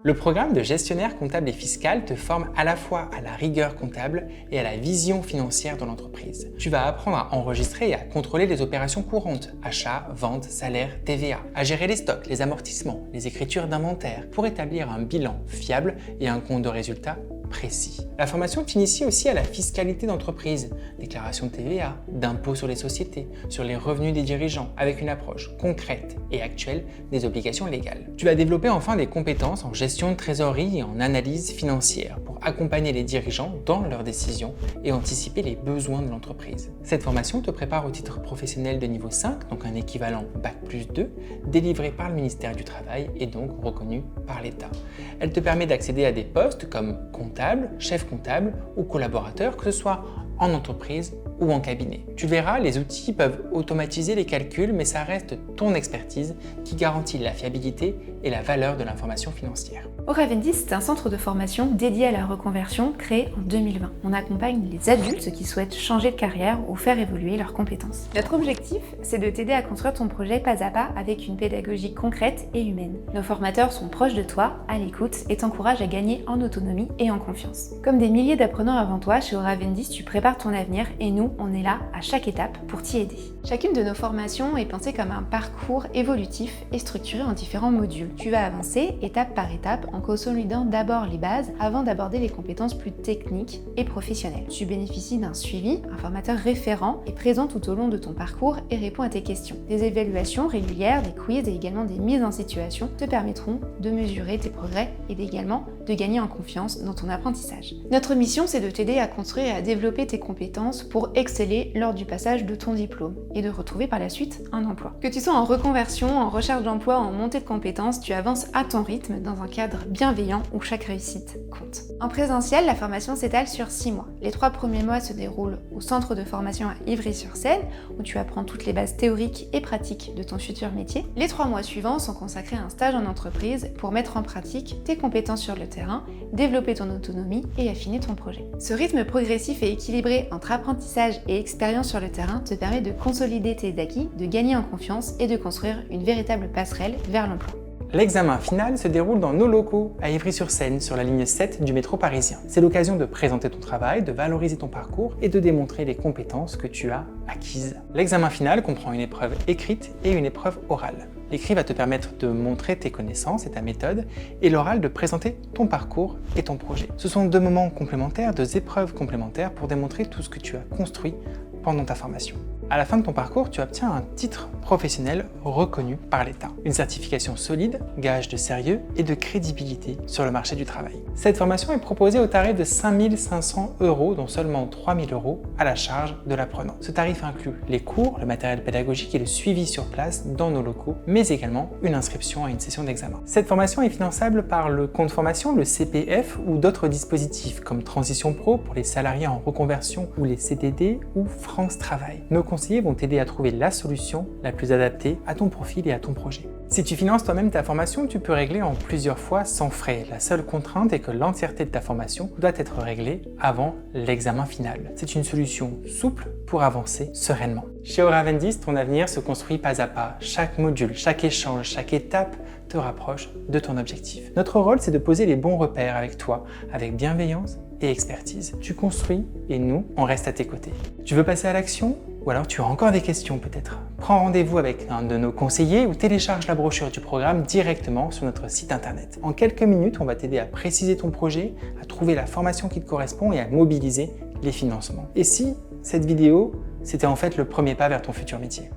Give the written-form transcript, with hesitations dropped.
Le programme de gestionnaire comptable et fiscal te forme à la fois à la rigueur comptable et à la vision financière de l'entreprise. Tu vas apprendre à enregistrer et à contrôler les opérations courantes, achats, ventes, salaires, TVA, à gérer les stocks, les amortissements, les écritures d'inventaire, pour établir un bilan fiable et un compte de résultat précis. La formation t'initie aussi à la fiscalité d'entreprise, déclaration de TVA, d'impôts sur les sociétés, sur les revenus des dirigeants, avec une approche concrète et actuelle des obligations légales. Tu vas développer enfin des compétences en gestion de trésorerie et en analyse financière pour accompagner les dirigeants dans leurs décisions et anticiper les besoins de l'entreprise. Cette formation te prépare au titre professionnel de niveau 5, donc un équivalent Bac+2, délivré par le ministère du Travail et donc reconnu par l'État. Elle te permet d'accéder à des postes comme comptable, chef comptable ou collaborateur, que ce soit en entreprise ou en cabinet. Tu verras, les outils peuvent automatiser les calculs, mais ça reste ton expertise qui garantit la fiabilité et la valeur de l'information financière. Oravendi, c'est un centre de formation dédié à la reconversion créé en 2020. On accompagne les adultes qui souhaitent changer de carrière ou faire évoluer leurs compétences. Notre objectif, c'est de t'aider à construire ton projet pas à pas avec une pédagogie concrète et humaine. Nos formateurs sont proches de toi, à l'écoute et t'encouragent à gagner en autonomie et en confiance. Comme des milliers d'apprenants avant toi, chez Oravendi, tu prépares ton avenir et nous, on est là à chaque étape pour t'y aider. Chacune de nos formations est pensée comme un parcours évolutif et structuré en différents modules. Tu vas avancer étape par étape en consolidant d'abord les bases avant d'aborder les compétences plus techniques et professionnelles. Tu bénéficies d'un suivi, un formateur référent est présent tout au long de ton parcours et répond à tes questions. Des évaluations régulières, des quiz et également des mises en situation te permettront de mesurer tes progrès et également de gagner en confiance dans ton apprentissage. Notre mission, c'est de t'aider à construire et à développer tes compétences pour exceller lors du passage de ton diplôme et de retrouver par la suite un emploi. Que tu sois en reconversion, en recherche d'emploi, en montée de compétences, tu avances à ton rythme dans un cadre bienveillant où chaque réussite compte. En présentiel, la formation s'étale sur 6 mois. Les 3 premiers mois se déroulent au centre de formation à Ivry-sur-Seine, où tu apprends toutes les bases théoriques et pratiques de ton futur métier. Les 3 mois suivants sont consacrés à un stage en entreprise pour mettre en pratique tes compétences sur le terrain, développer ton autonomie et affiner ton projet. Ce rythme progressif et équilibré entre apprentissage et expérience sur le terrain te permet de consolider tes acquis, de gagner en confiance et de construire une véritable passerelle vers l'emploi. L'examen final se déroule dans nos locaux à Ivry-sur-Seine, sur la ligne 7 du métro parisien. C'est l'occasion de présenter ton travail, de valoriser ton parcours et de démontrer les compétences que tu as acquises. L'examen final comprend une épreuve écrite et une épreuve orale. L'écrit va te permettre de montrer tes connaissances et ta méthode, et l'oral de présenter ton parcours et ton projet. Ce sont 2 moments complémentaires, 2 épreuves complémentaires pour démontrer tout ce que tu as construit pendant ta formation. À la fin de ton parcours, tu obtiens un titre professionnel reconnu par l'État. Une certification solide, gage de sérieux et de crédibilité sur le marché du travail. Cette formation est proposée au tarif de 5 500 €, dont seulement 3 000 € à la charge de l'apprenant. Ce tarif inclut les cours, le matériel pédagogique et le suivi sur place dans nos locaux, mais également une inscription à une session d'examen. Cette formation est finançable par le compte formation, le CPF ou d'autres dispositifs comme Transition Pro pour les salariés en reconversion ou les CDD ou France Travail. Nos conseillers vont t'aider à trouver la solution la plus adaptée à ton profil et à ton projet. Si tu finances toi-même ta formation, tu peux régler en plusieurs fois sans frais. La seule contrainte est que l'entièreté de ta formation doit être réglée avant l'examen final. C'est une solution souple pour avancer sereinement. Chez Oravendi, ton avenir se construit pas à pas. Chaque module, chaque échange, chaque étape te rapproche de ton objectif. Notre rôle, c'est de poser les bons repères avec toi, avec bienveillance et expertise. Tu construis et nous, on reste à tes côtés. Tu veux passer à l'action ? Ou alors tu as encore des questions peut-être? Prends rendez-vous avec un de nos conseillers ou télécharge la brochure du programme directement sur notre site internet. En quelques minutes, on va t'aider à préciser ton projet, à trouver la formation qui te correspond et à mobiliser les financements. Et si cette vidéo, c'était en fait le premier pas vers ton futur métier?